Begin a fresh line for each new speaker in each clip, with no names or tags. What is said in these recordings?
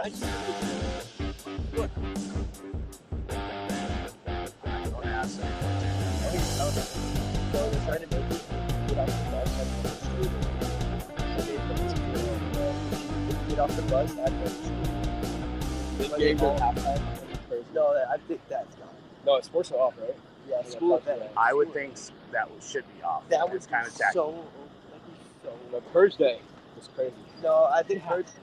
Off the bus at the No, I think that's gone.
No, sports are off, right?
Yeah, school.
I would think that should be off.
That was
kind of
so.
But Thursday was crazy.
No, I think Thursday.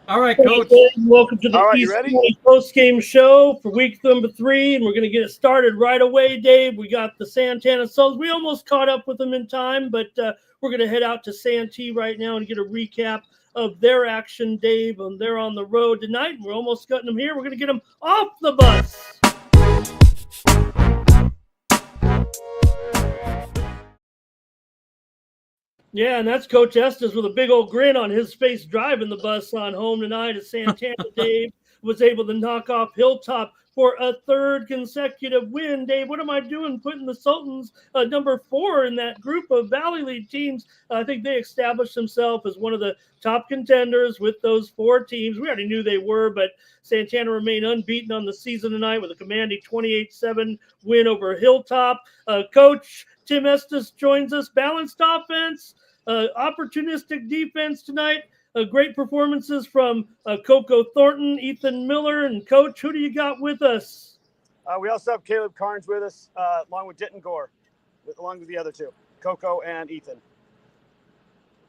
All right, Coach.
Welcome to the East County post-game show for week number 3, and we're going to get it started right away, Dave. We got the Santana Souls. We almost caught up with them in time, but we're going to head out to Santee right now and get a recap of their action, Dave. They're on the road tonight. We're almost getting them here. We're going to get them off the bus. Yeah, and that's Coach Estes with a big old grin on his face driving the bus on home tonight as Santana Dave was able to knock off Hilltop for a third consecutive win. Dave, what am I doing putting the Sultans number 4 in that group of Valley League teams? I think they established themselves as one of the top contenders with those 4 teams. We already knew they were, but Santana remained unbeaten on the season tonight with a commanding 28-7 win over Hilltop. Coach Tim Estes joins us. Balanced offense, opportunistic defense tonight. Great performances from Coco Thornton, Ethan Miller, and Coach. Who do you got with us?
We also have Caleb Carnes with us, along with Denton Gore, along with the other 2, Coco and Ethan.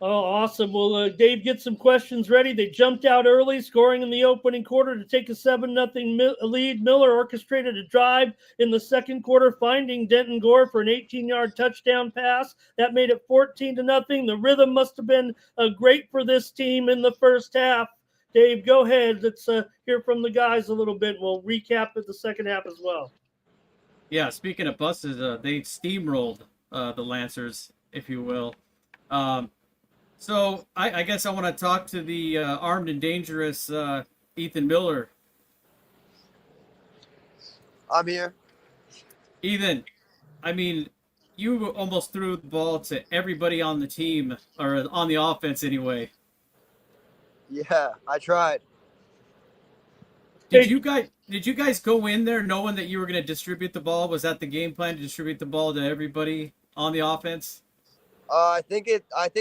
Oh, awesome. Well, Dave, get some questions ready. They jumped out early, scoring in the opening quarter to take a 7-0 lead. Miller orchestrated a drive in the second quarter, finding Denton Gore for an 18-yard touchdown pass. That made it 14-0. The rhythm must have been great for this team in the first half. Dave, go ahead. Let's hear from the guys a little bit. We'll recap at the second half as well.
Yeah, speaking of buses, they steamrolled the Lancers, if you will. So I guess I want to talk to the armed and dangerous Ethan Miller.
I'm here.
Ethan, I mean, you almost threw the ball to everybody on the team, or on the offense anyway.
Yeah, I tried.
Did you guys go in there knowing that you were going to distribute the ball? Was that the game plan, to distribute the ball to everybody on the offense?
I think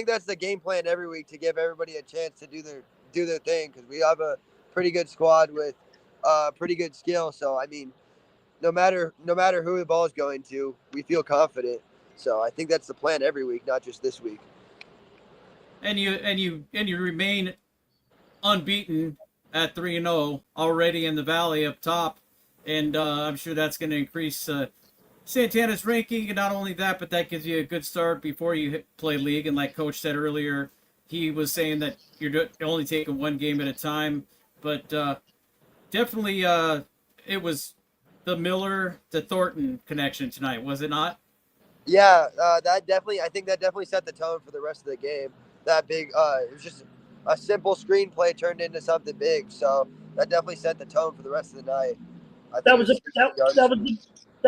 that's the game plan every week, to give everybody a chance to do their thing, because we have a pretty good squad with pretty good skill. So I mean, no matter who the ball is going to, we feel confident. So I think that's the plan every week, not just this week.
And you remain unbeaten at 3-0 already in the Valley up top, and I'm sure that's going to increase Santana's ranking. And not only that, but that gives you a good start before you play league. And like Coach said earlier, he was saying that you're only taking one game at a time. But definitely it was the Miller to Thornton connection tonight, was it not?
Yeah, I think that definitely set the tone for the rest of the game. That big, it was just a simple screenplay turned into something big. So that definitely set the tone for the rest of the night.
That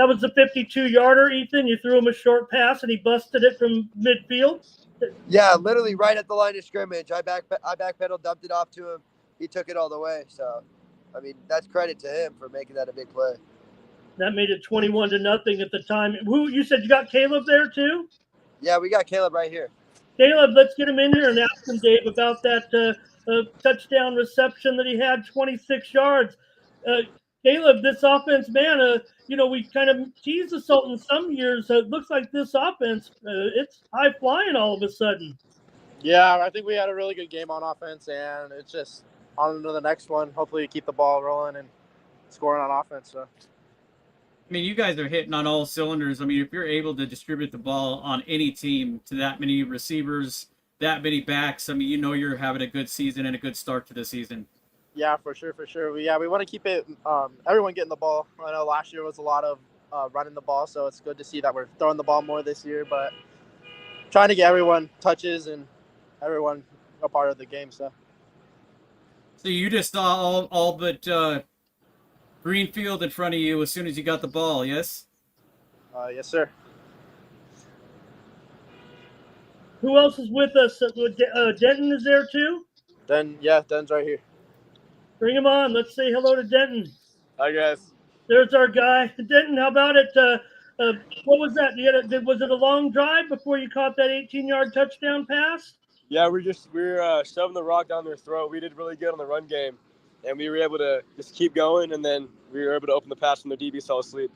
was the 52-yarder, Ethan. You threw him a short pass, and he busted it from midfield.
Yeah, literally right at the line of scrimmage. I backpedaled, dumped it off to him. He took it all the way. So, I mean, that's credit to him for making that a big play.
That made it 21-0 at the time. Who you said you got Caleb there too?
Yeah, we got Caleb right here.
Caleb, let's get him in here and ask him, Dave, about that touchdown reception that he had, 26 yards. Caleb, this offense, man, we kind of tease the Sultans some years. It looks like this offense, it's high flying all of a sudden.
Yeah, I think we had a really good game on offense, and it's just on to the next one. Hopefully, keep the ball rolling and scoring on offense. So.
I mean, you guys are hitting on all cylinders. I mean, if you're able to distribute the ball on any team to that many receivers, that many backs, I mean, you're having a good season and a good start to the season.
Yeah, for sure. We want to keep it, everyone getting the ball. I know last year was a lot of running the ball, so it's good to see that we're throwing the ball more this year, but trying to get everyone touches and everyone a part of the game. So
you just saw all but Greenfield in front of you as soon as you got the ball, yes?
Yes, sir.
Who else is with us? Denton is there too?
Den's right here.
Bring him on. Let's say hello to Denton.
Hi, guys.
There's our guy. Denton, how about it? What was that? Was it a long drive before you caught that 18-yard touchdown pass?
Yeah, we're shoving the rock down their throat. We did really good on the run game, and we were able to just keep going, and then we were able to open the pass when the DB fell asleep.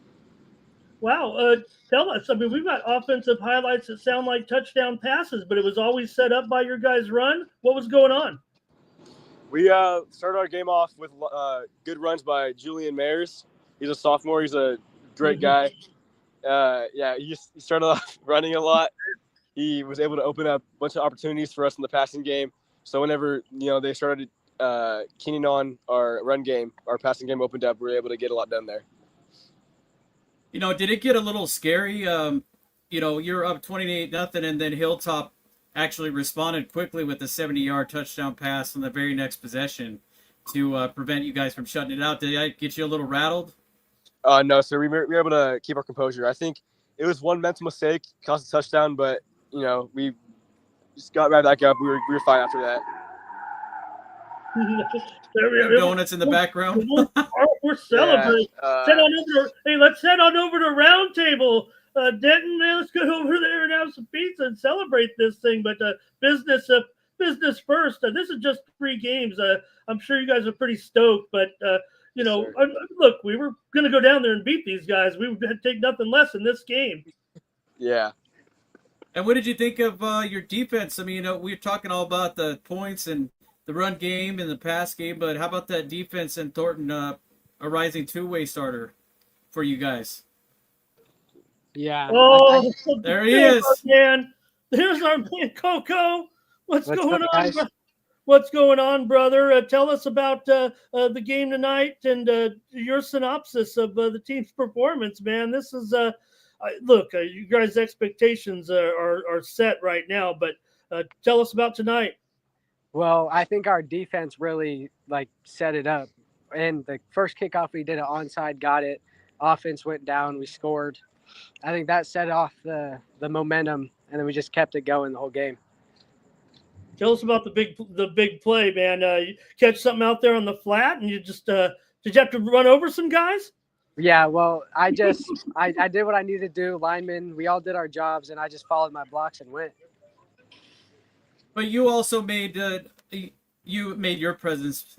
Wow. Tell us. I mean, we've got offensive highlights that sound like touchdown passes, but it was always set up by your guys' run. What was going on?
We started our game off with good runs by Julian Mayers. He's a sophomore. He's a great guy. He started off running a lot. He was able to open up a bunch of opportunities for us in the passing game. So whenever they started keening on our run game, our passing game opened up. We were able to get a lot done there.
Did it get a little scary? You're up 28-0, and then Hilltop actually responded quickly with a 70-yard touchdown pass on the very next possession to prevent you guys from shutting it out. Did that get you a little rattled?
No, sir. We were able to keep our composure. I think it was one mental mistake, cost a touchdown, but we just got right back up. We were fine after that.
Donuts in the background.
We're celebrating. Let's head on over to Round Table. Denton, man, let's go over there and have some pizza and celebrate this thing. But business first. This is just 3 games. I'm sure you guys are pretty stoked. But look, we were going to go down there and beat these guys. We would take nothing less in this game.
Yeah.
And what did you think of your defense? I mean, we were talking all about the points and the run game and the pass game, but how about that defense and Thornton, a rising two-way starter for you guys?
Yeah.
Oh,
there he is,
man. There's our man, Coco. What's going
up,
on?
guys?
What's going on, brother? Tell us about the game tonight and your synopsis of the team's performance, man. This is look, you guys' expectations are set right now, but tell us about tonight.
Well, I think our defense really set it up. And the first kickoff we did an onside, got it. Offense went down, we scored. I think that set off the momentum, and then we just kept it going the whole game.
Tell us about the big play, man. You catch something out there on the flat, and you just did you have to run over some guys?
Yeah, well, I did what I needed to do. Linemen, we all did our jobs, and I just followed my blocks and went.
But you also made your presence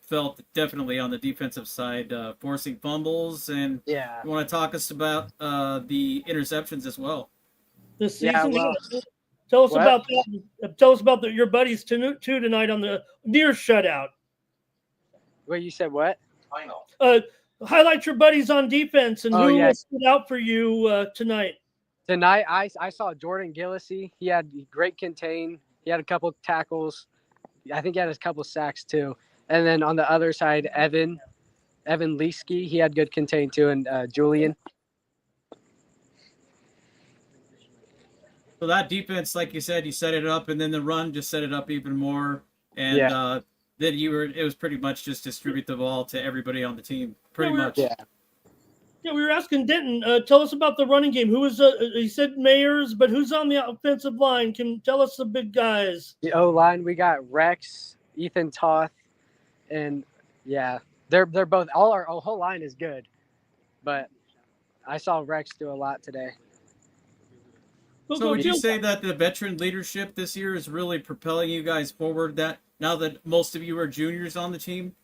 felt definitely on the defensive side, forcing fumbles, and
yeah.
You want to talk us about the interceptions as well?
This season,
Yeah, well,
tell us
what?
about that. Tell us about your buddies tonight on the near shutout.
Wait, you said what?
Highlight your buddies on defense and who
yes.
stood out for you tonight.
Tonight, I saw Jordan Gillisy. He had great contain. He had a couple tackles. I think he had a couple sacks too. And then on the other side, Evan Leesky, he had good contain too, and Julian.
So that defense, like you said, you set it up, and then the run just set it up even more. And then it was pretty much just distribute the ball to everybody on the team, pretty much.
Yeah.
Yeah, we were asking Denton. Tell us about the running game. Who was? He said Mayers, but who's on the offensive line? Can tell us the big guys.
The O-line, we got Rex, Ethan Toth, and they're both. Our whole line is good, but I saw Rex do a lot today.
So would you say that the veteran leadership this year is really propelling you guys forward? That now that most of you are juniors on the team.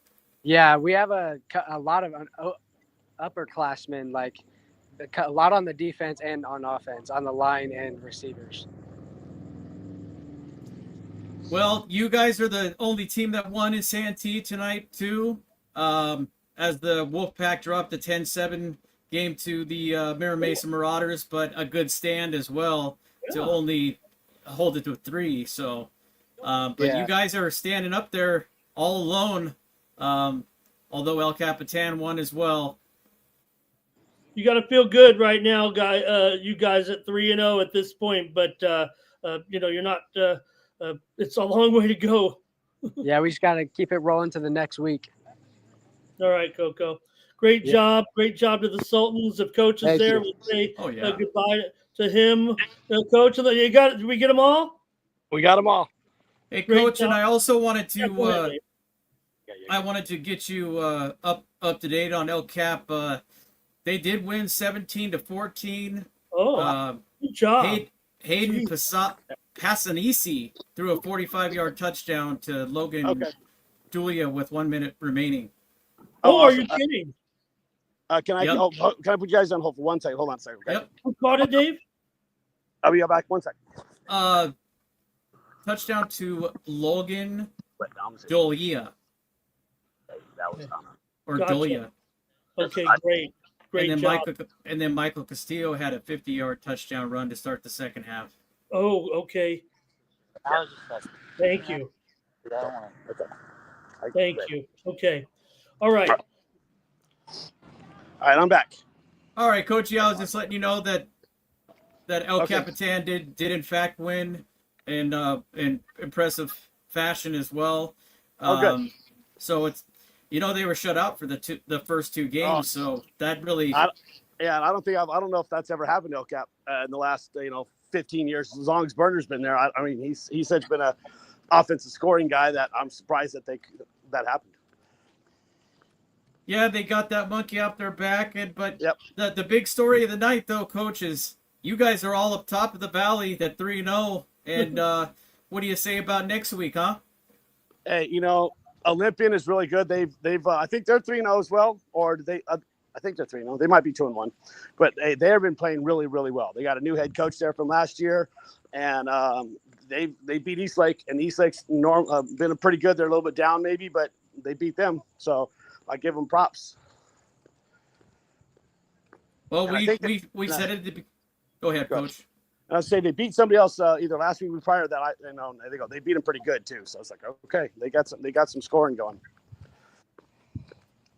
Yeah, we have a lot of upperclassmen, a lot on the defense and on offense, on the line and receivers.
Well, you guys are the only team that won in Santee tonight, too, as the Wolfpack dropped a 10-7 game to the Mirror Mesa Marauders, but a good stand as well to only hold it to 3. So, you guys are standing up there all alone, although El Capitan won as well.
You got to feel good right now, you guys at 3-0 at this point, but you're not. It's a long way to go.
Yeah, we just got to keep it rolling to the next week.
All right, Coco. Great job. Great job to the Sultans. If Coach is there, we'll say goodbye to him. Coach, did we get them all?
We got them all.
Hey, Coach, and I also wanted to I wanted to get you up to date on El Cap. They did win 17-14.
Oh, good job.
Hayden
Jeez.
Passanisi threw a 45-yard touchdown to Logan
Okay.
Dulia with 1 minute remaining.
Oh, are
awesome.
you kidding?
Can I
Yep.
can I put you guys on hold for 1 second? Hold on a second. Okay.
Yep.
Who caught it, Dave?
I'll be back 1 second.
Touchdown to Logan
Wait, down, see.
Dulia
That was Connor.
or
Gotcha.
Dulia.
Okay, great. Great
and then
job.
Michael Castillo had a 50-yard touchdown run to start the second half.
Oh, okay. Thank you. Thank you. Okay. All right.
All right, I'm back.
All right, Coach. Yeah, I was just letting you know that El
Okay.
Capitan did in fact win in impressive fashion as well.
Oh, good.
So it's they were shut out for the first two games, so that really.
I don't know if that's ever happened to El Cap in the last 15 years. As long as Berner's been there, I mean he's such been a offensive scoring guy that I'm surprised that happened.
Yeah, they got that monkey off their back, but
Yep.
the big story of the night, though, Coach, is you guys are all up top of the valley at 3-0, and what do you say about next week, huh?
Hey, Olympian is really good. They've I think they're 3-0 as well, or do they? I think they're 3-0. They might be 2-1, but they have been playing really, really well. They got a new head coach there from last year, and they beat Eastlake, and Eastlake's been pretty good. They're a little bit down maybe, but they beat them, so I give them props.
Well,
And
we said it. Go ahead, Coach.
And I'd say they beat somebody else either last week or prior that they beat them pretty good too. So it's like, okay, they got some scoring going.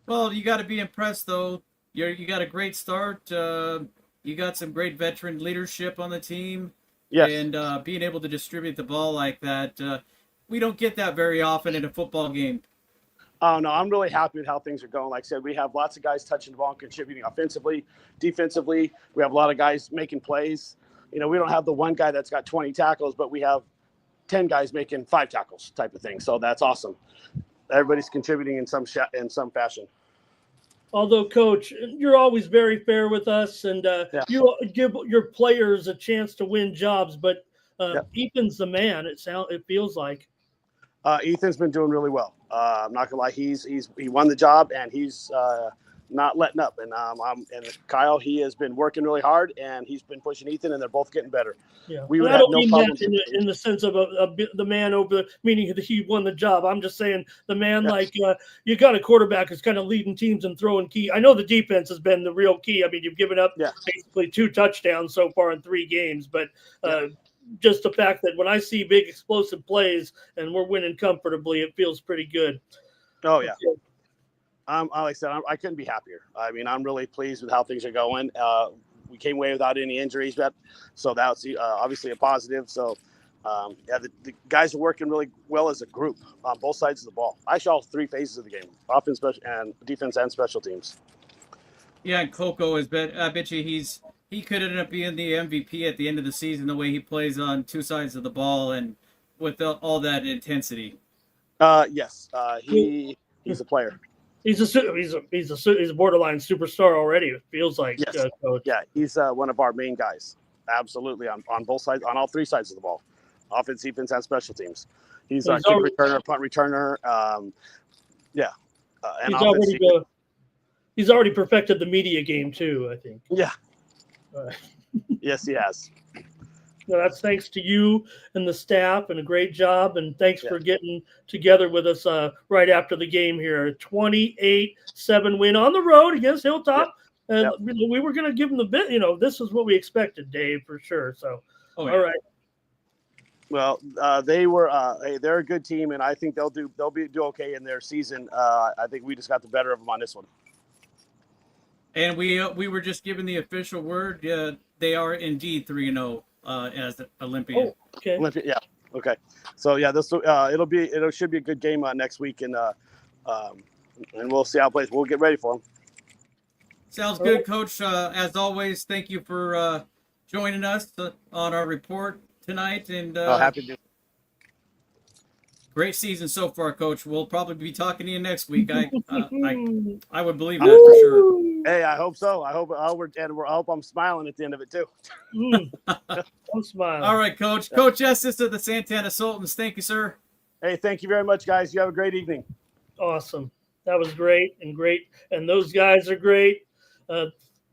Well, you got to be impressed though. You got a great start. You got some great veteran leadership on the team.
Yes.
And being able to distribute the ball like that, we don't get that very often in a football game.
Oh, no, I'm really happy with how things are going. Like I said, we have lots of guys touching the ball and contributing offensively, defensively. We have a lot of guys making plays. We don't have the one guy that's got 20 tackles, but we have 10 guys making 5 tackles type of thing. So that's awesome. Everybody's contributing in some fashion.
Although, Coach, you're always very fair with us, and you give your players a chance to win jobs. But Ethan's the man. It feels like.
Ethan's been doing really well. I'm not gonna lie, he won the job, and he's not letting up. And and Kyle, he has been working really hard, and he's been pushing Ethan, and they're both getting better.
Yeah,
we would
I
have
don't
no
mean
problem
that in the sense of the man over, meaning that he won the job. I'm just saying the man you got a quarterback who's kind of leading teams and throwing key. I know the defense has been the real key. I mean, you've given up basically 2 touchdowns so far in 3 games, but. Just the fact that when I see big explosive plays and we're winning comfortably, it feels pretty good.
Oh yeah. Like I said, I couldn't be happier. I mean, I'm really pleased with how things are going. We came away without any injuries yet, so that's obviously a positive. So, the guys are working really well as a group on both sides of the ball. I saw 3 phases of the game: offense, and defense, and special teams.
Yeah, and Coco I bet you he could end up being the MVP at the end of the season. The way he plays on 2 sides of the ball and with all that intensity.
Yes, he's a player.
He's a borderline superstar already. It feels like.
Yes.
Coach.
Yeah, he's one of our main guys. Absolutely, on both sides, on all 3 sides of the ball, offense, defense, and special teams. He's a kick returner, punt returner. And
he's already perfected the media game too, I think.
Yeah. Yes, he has.
No, that's thanks to you and the staff, and a great job. And thanks for getting together with us right after the game here. 28-7 win on the road against Hilltop. And we were going to give them the bit. This is what we expected, Dave, for sure. So, all right.
Well, they're a good team, and I think they'll do okay in their season. I think we just got the better of them on this one.
And we were just given the official word. They are indeed 3-0 as Olympian.
Oh, okay.
Olympian, yeah. Okay. So this it should be a good game next week, and we'll see how it plays. We'll get ready for them.
Sounds good, Coach. As always, thank you for joining us on our report tonight. And
happy to.
Great season so far, Coach. We'll probably be talking to you next week. I would believe that for sure.
Hey, I hope so. I hope I'm smiling at the end of it too.
I'm smiling.
All right, Coach. Coach Estes of the Santana Sultans. Thank you, sir.
Hey, thank you very much, guys. You have a great evening.
Awesome. That was great. And those guys are great.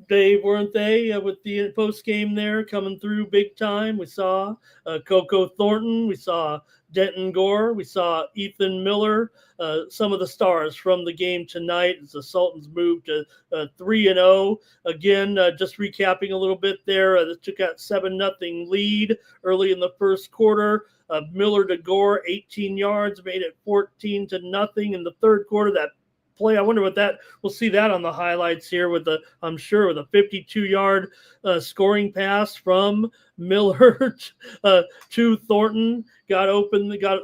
Dave, weren't they, with the post game there coming through big time? We saw Coco Thornton. We saw Denton Gore. We saw Ethan Miller. Some of the stars from the game tonight as the Sultans moved to 3-0. Again, just recapping a little bit there, they took out 7-0 lead early in the first quarter. Miller to Gore, 18 yards, made it 14-0 in the third quarter. That play, I wonder what that, we'll see that on the highlights here with I'm sure with a 52-yard scoring pass from Miller to Thornton, got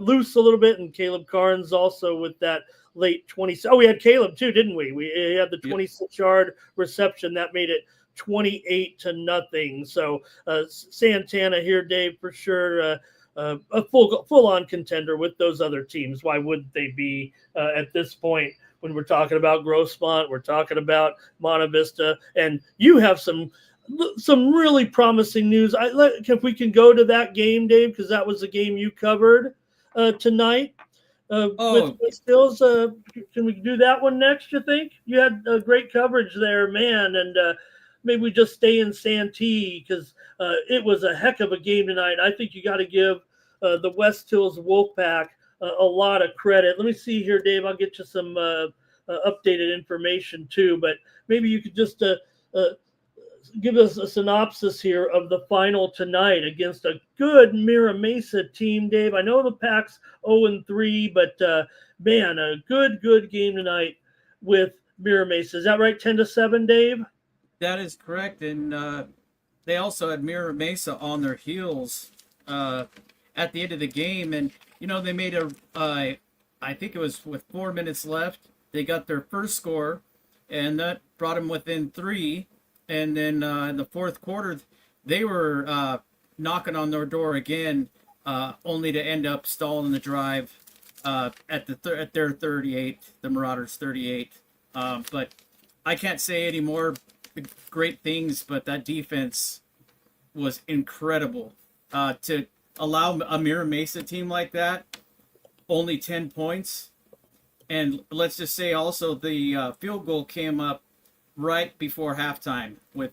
loose a little bit, and Caleb Carnes also with that late 20. Oh, we had Caleb too, didn't we? We had the 26-yard reception that made it 28-0. So Santana here, Dave, for sure. A full-on contender with those other teams. Why wouldn't they be at this point? When we're talking about Grossmont, we're talking about Monte Vista, and you have some really promising news. If we can go to that game, Dave, because that was the game you covered tonight with Stills. Can we do that one next, you think? You had great coverage there, man, and maybe we just stay in Santee because it was a heck of a game tonight. I think you got to give the West Hills Wolfpack a lot of credit. Let me see here, Dave. I'll get you some updated information too, but maybe you could just give us a synopsis here of the final tonight against a good Mira Mesa team, Dave. I know the Pack's 0-3, but man, a good game tonight with Mira Mesa. Is that right? 10-7, Dave?
That is correct, and they also had Mira Mesa on their heels at the end of the game, and they made I think it was with 4 minutes left, they got their first score, and that brought them within 3. And then in the fourth quarter, they were knocking on their door again, only to end up stalling the drive at their 38, the Marauders 38. But I can't say any more great things, but that defense was incredible. To allow a Mira Mesa team like that, only 10 points. And let's just say also the field goal came up right before halftime with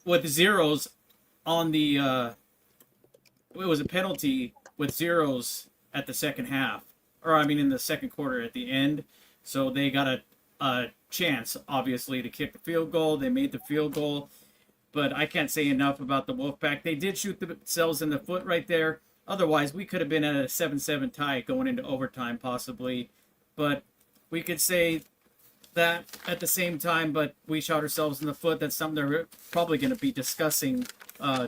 with zeros on the it was a penalty with zeros at the second half, or I mean in the second quarter at the end. So they got a chance, obviously, to kick the field goal. They made the field goal. But I can't say enough about the Wolfpack. They did shoot themselves in the foot right there. Otherwise, we could have been at a 7-7 tie going into overtime, possibly. But we could say that at the same time, but we shot ourselves in the foot. That's something they're probably going to be discussing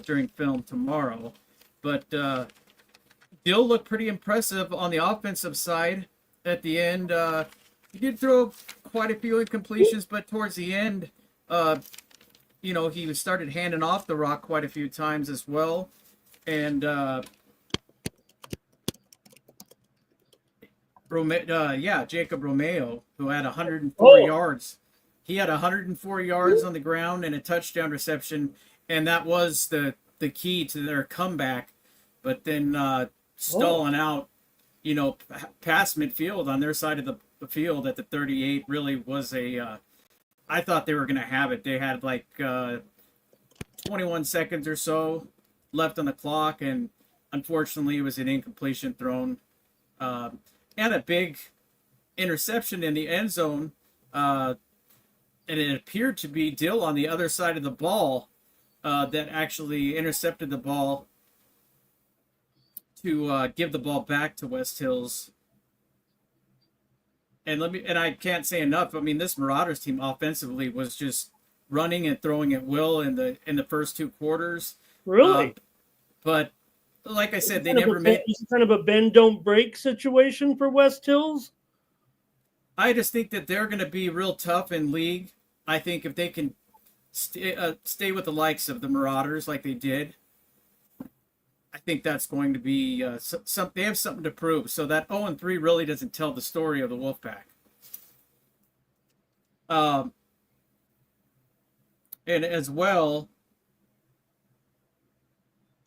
during film tomorrow. But Dill looked pretty impressive on the offensive side at the end. He did throw quite a few incompletions, but towards the end, he started handing off the rock quite a few times as well. And Jacob Romeo, who had 104 yards. He had 104 yards on the ground and a touchdown reception, and that was the key to their comeback. But then stalling out, past midfield on their side of the field at the 38 really was I thought they were going to have it. They had 21 seconds or so left on the clock, and unfortunately it was an incompletion thrown. And a big interception in the end zone, and it appeared to be Dill on the other side of the ball that actually intercepted the ball to give the ball back to West Hills. And I can't say enough. I mean, this Marauders team offensively was just running and throwing at will in the first 2 quarters.
Really?
But like I said, they never made.
It's kind of a bend don't break situation for West Hills.
I just think that they're going to be real tough in league. I think if they can stay with the likes of the Marauders like they did, I think that's going to be they have something to prove. So that 0-3 really doesn't tell the story of the Wolfpack. And as well,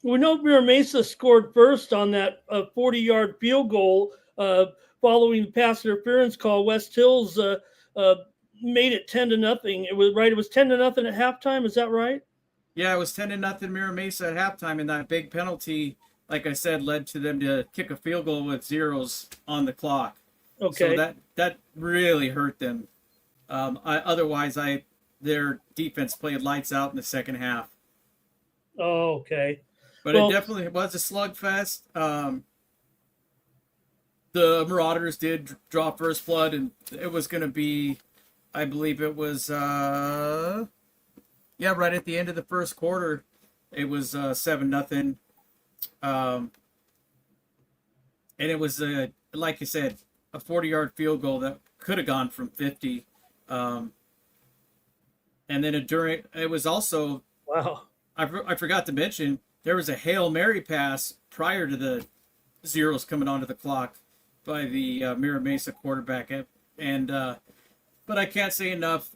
we know Mira Mesa scored first on that 40-yard field goal following the pass interference call. West Hills made it 10-0. It was right. It was 10-0 at halftime. Is that right?
yeah, it was 10-0 Mira Mesa at halftime, and that big penalty, like I said, led to them to kick a field goal with zeros on the clock.
Okay.
So that really hurt them. Otherwise, their defense played lights out in the second half.
Oh, okay.
But it definitely was a slugfest. The Marauders did draw first blood, and it was going to be, I believe it was, right at the end of the first quarter, it was 7-0. And it was, like you said, a 40-yard field goal that could have gone from 50. And then it was also,
wow.
I forgot to mention, there was a Hail Mary pass prior to the zeros coming onto the clock by the Mira Mesa quarterback. But I can't say enough.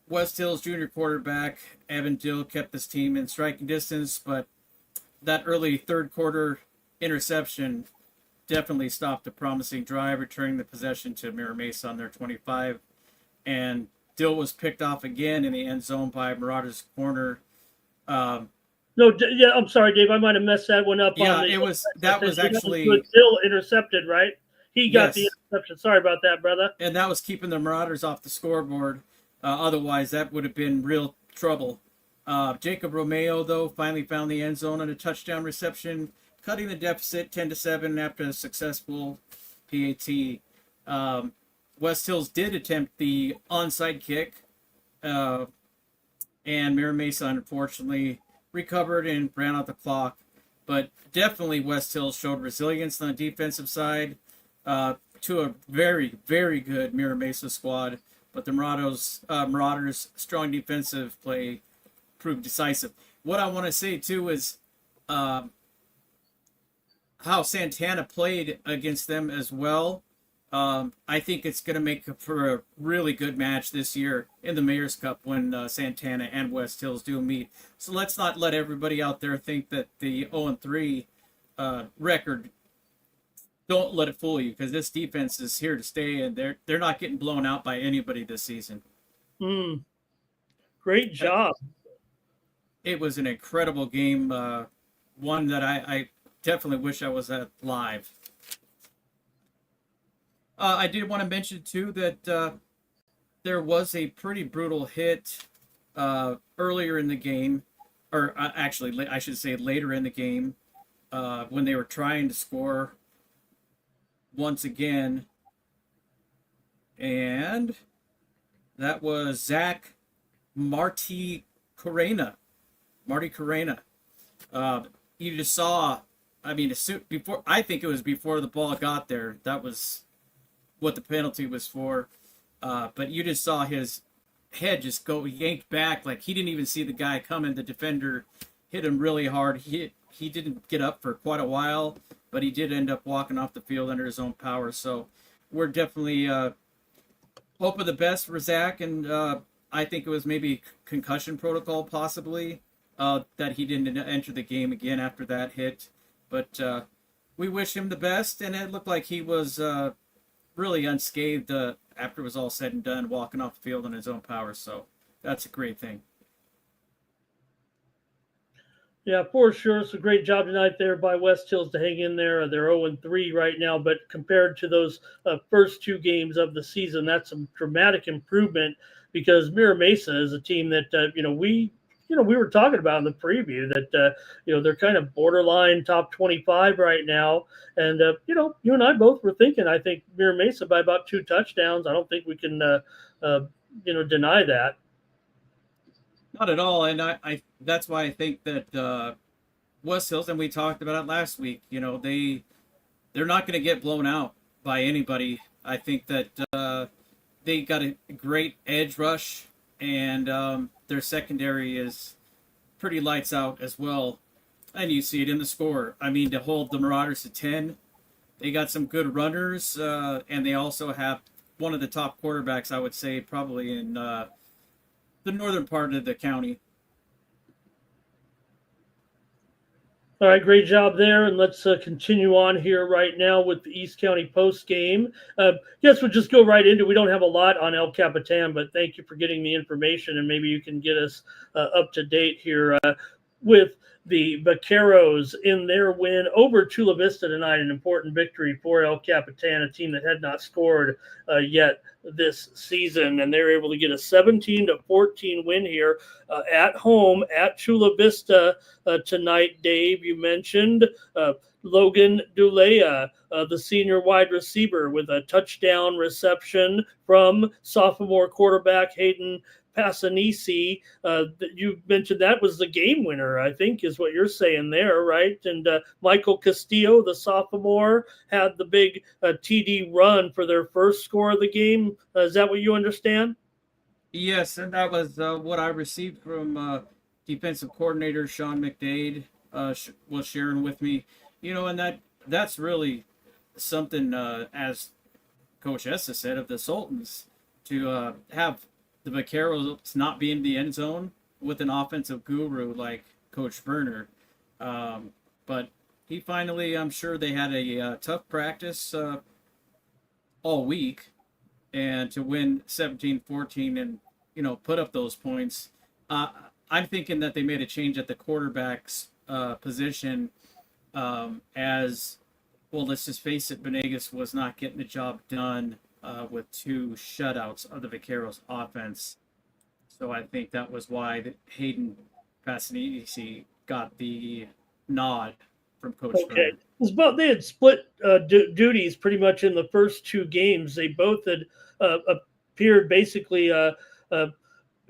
West Hills junior quarterback Evan Dill kept this team in striking distance, but that early third quarter interception definitely stopped a promising drive, returning the possession to Mira Mesa on their 25. And Dill was picked off again in the end zone by Marauders corner.
No, yeah, I'm sorry, Dave. I might have messed that one up.
Yeah, that was actually
Dill intercepted, right? He got
yes.
the interception. Sorry about that, brother.
And that was keeping the Marauders off the scoreboard. Otherwise, that would have been real trouble. Jacob Romeo, though, finally found the end zone on a touchdown reception, cutting the deficit 10-7 after a successful PAT. West Hills did attempt the onside kick, and Mira Mesa, unfortunately, recovered and ran out the clock. But definitely West Hills showed resilience on the defensive side to a very, very good Mira Mesa squad. But the Marauders' strong defensive play proved decisive. What I want to say, too, is how Santana played against them as well. I think it's going to make for a really good match this year in the Mayor's Cup when Santana and West Hills do meet. So let's not let everybody out there think that the 0-3 record, don't let it fool you, because this defense is here to stay, and they're not getting blown out by anybody this season.
Great job.
It was an incredible game, one that I definitely wish I was at live. I did want to mention, too, that there was a pretty brutal hit earlier in the game, or actually, I should say later in the game, when they were trying to score once again. And that was Zach Marty Corena. You just saw, I think it was before the ball got there. That was what the penalty was for. But you just saw his head just go yanked back, like he didn't even see the guy coming. The defender hit him really hard. He didn't get up for quite a while, but he did end up walking off the field under his own power. So we're definitely hoping the best for Zach, and I think it was maybe concussion protocol possibly that he didn't enter the game again after that hit. But we wish him the best, and it looked like he was really unscathed after it was all said and done, walking off the field on his own power. So that's a great thing.
Yeah, for sure. It's a great job tonight there by West Hills to hang in there. They're 0-3 right now, but compared to those first two games of the season, that's a dramatic improvement, because Mira Mesa is a team that we were talking about in the preview that they're kind of borderline top 25 right now, and you and I both were thinking, I think Mira Mesa by about 2 touchdowns. I don't think we can deny that.
Not at all, and I that's why I think that West Hills, and we talked about it last week, they're not going to get blown out by anybody. I think that they got a great edge rush, and their secondary is pretty lights out as well. And you see it in the score. I mean, to hold the Marauders to 10, they got some good runners, and they also have one of the top quarterbacks, I would say, probably in the northern part of the county.
All right, great job there. And let's continue on here right now with the East County post game. Guess we'll just go right into it. We don't have a lot on El Capitan, but thank you for getting the information, and maybe you can get us up to date here with the Vaqueros in their win over Chula Vista tonight. An important victory for El Capitan, a team that had not scored yet this season, and they're able to get a 17-14 win here at home at Chula Vista tonight. Dave, you mentioned Logan Dulea, the senior wide receiver, with a touchdown reception from sophomore quarterback Hayden Passanisi. You mentioned that was the game winner, I think, is what you're saying there, right? And Michael Castillo, the sophomore, had the big TD run for their first score of the game. Is that what you understand?
Yes, and that was what I received from defensive coordinator Sean McDade was sharing with me. And that's really something, as Coach Essa said, of the Sultans, to have the Vaqueros not be in the end zone with an offensive guru like Coach Werner. But he finally, I'm sure they had a tough practice all week, and to win 17-14 and, put up those points. I'm thinking that they made a change at the quarterback's position as, well, let's just face it, Benegas was not getting the job done with two shutouts of the Vaqueros offense. So I think that was why Hayden Passanisi got the nod from Coach
Okay.
Vernon.
They had split duties pretty much in the first two games. They both had appeared basically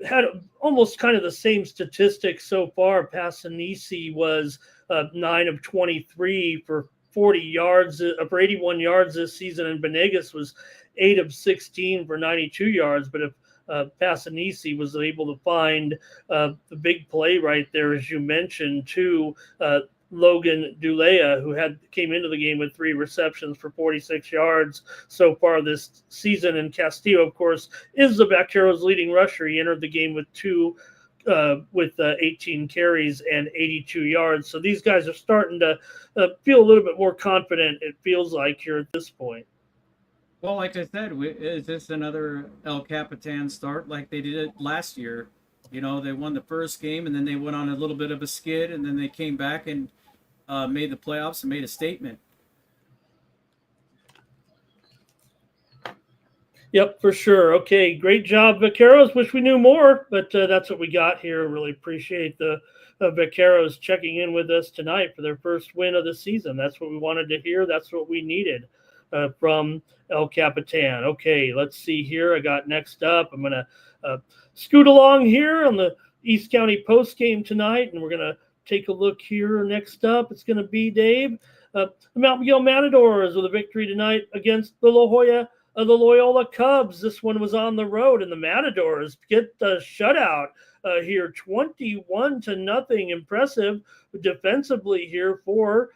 had almost kind of the same statistics so far. Passanisi was 9 of 23 for 40 yards, for 81 yards this season, and Benegas was 8 of 16 for 92 yards. But if Passanisi was able to find the big play right there, as you mentioned, to Logan Dulea, who came into the game with 3 receptions for 46 yards so far this season. And Castillo, of course, is the Vaqueros' leading rusher. He entered the game with 18 carries and 82 yards. So these guys are starting to feel a little bit more confident, it feels like, here at this point.
Well, like I said, is this another El Capitan start like they did it last year? They won the first game, and then they went on a little bit of a skid, and then they came back and made the playoffs and made a statement.
Yep, for sure. Okay, great job, Vaqueros. Wish we knew more, but that's what we got here. Really appreciate the Vaqueros checking in with us tonight for their first win of the season. That's what we wanted to hear. That's what we needed from El Capitan. Okay, let's see here. I got next up. I'm going to scoot along here on the East County post game tonight, and we're going to take a look here. Next up, it's going to be Dave. The Mount Miguel Matadors with a victory tonight against the Loyola Cubs. This one was on the road, and the Matadors get the shutout here, 21-0. Impressive defensively here for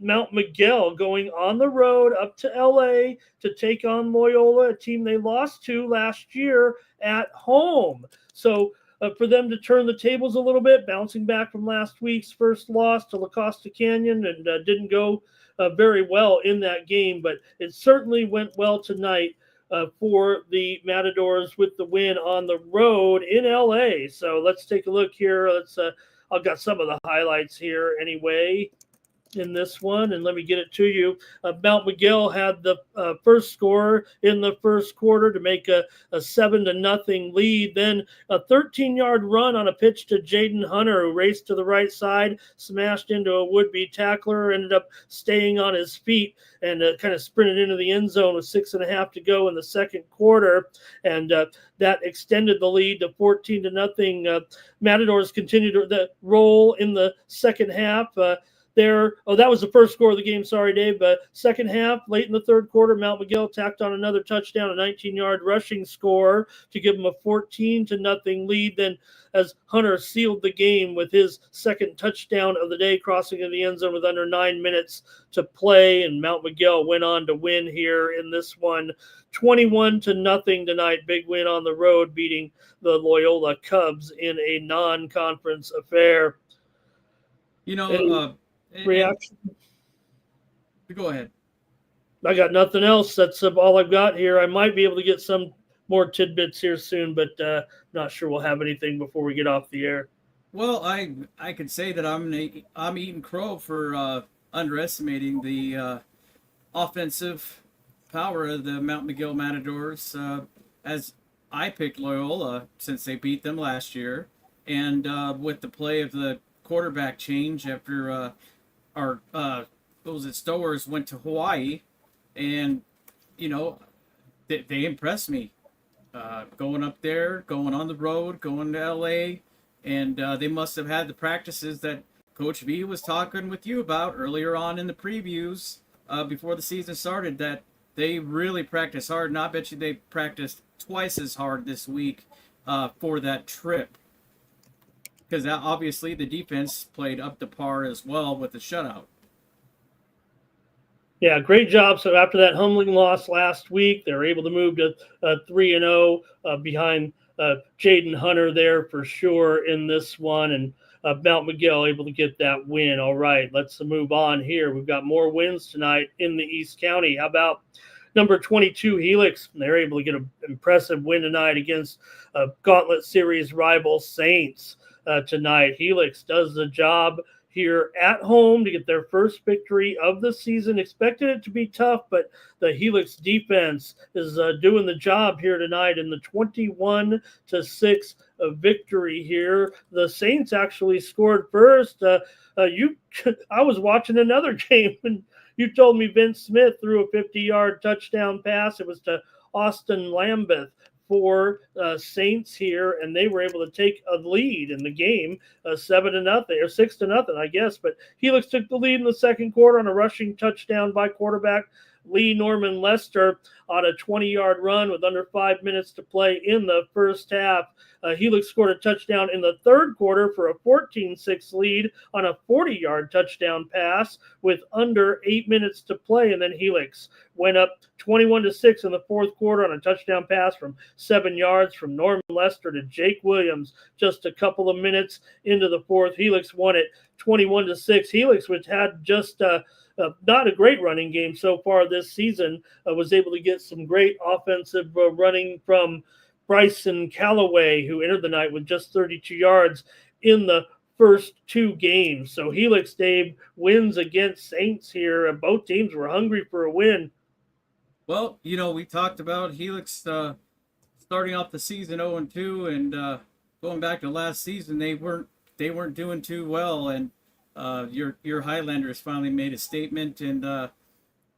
Mount Miguel, going on the road up to LA to take on Loyola, a team they lost to last year at home. So for them to turn the tables a little bit, bouncing back from last week's first loss to La Costa Canyon, and didn't go very well in that game, but it certainly went well tonight for the Matadors with the win on the road in LA. So let's take a look here. I've got some of the highlights here anyway in this one, and let me get it to you. Mount Miguel had the first score in the first quarter to make a 7-0 lead. Then a 13-yard run on a pitch to Jaden Hunter, who raced to the right side, smashed into a would-be tackler, ended up staying on his feet, and kind of sprinted into the end zone with 6.5 to go in the second quarter. And that extended the lead to 14-0. Matadors continued to roll in the second half. there. Oh, that was the first score of the game. Sorry, Dave. But second half, late in the third quarter, Mount Miguel tacked on another touchdown, a 19-yard rushing score to give them a 14-0 lead. Then as Hunter sealed the game with his second touchdown of the day, crossing in the end zone with under 9 minutes to play, and Mount Miguel went on to win here in this one, 21-0 tonight. Big win on the road, beating the Loyola Cubs in a non-conference affair.
You know,
Reaction?
Go ahead.
I got nothing else. That's all I've got here. I might be able to get some more tidbits here soon, but not sure we'll have anything before we get off the air.
Well, I could say that I'm eating crow for underestimating the offensive power of the Mount Miguel Matadors, as I picked Loyola since they beat them last year, and with the play of the quarterback change after our Stowers went to Hawaii, and you know they impressed me. Going up there, going on the road, going to LA, and they must have had the practices that Coach V was talking with you about earlier on in the previews before the season started, that they really practiced hard, and I bet you they practiced twice as hard this week for that trip. Because obviously the defense played up to par as well with the shutout.
Yeah, great job. So after that humbling loss last week, they were able to move to 3-0 behind Jaden Hunter there for sure in this one, and Mount Miguel able to get that win. All right, let's move on here. We've got more wins tonight in the East County. How about number 22 Helix? They're able to get an impressive win tonight against Gauntlet Series rival Saints tonight. Helix does the job here at home to get their first victory of the season. Expected it to be tough, but the Helix defense is doing the job here tonight in the 21-6 victory here. The Saints actually scored first. I was watching another game, and you told me Vince Smith threw a 50-yard touchdown pass. It was to Austin Lambeth for Saints here, and they were able to take a lead in the game, 7-0 or 6-0, I guess. But Helix took the lead in the second quarter on a rushing touchdown by quarterback Lee Norman Lester on a 20-yard run with under 5 minutes to play in the first half. Helix scored a touchdown in the third quarter for a 14-6 lead on a 40-yard touchdown pass with under 8 minutes to play. And then Helix went up 21-6 in the fourth quarter on a touchdown pass from 7 yards from Norman Lester to Jake Williams just a couple of minutes into the fourth. Helix won it 21-6. Helix, which had just not a great running game so far this season, was able to get some great offensive running from Bryson Callaway, who entered the night with just 32 yards in the first two games. So Helix, Dave, wins against Saints here. Both teams were hungry for a win.
Well, you know, we talked about Helix starting off the season 0-2, and going back to last season, they weren't doing too well, and your Highlanders finally made a statement, and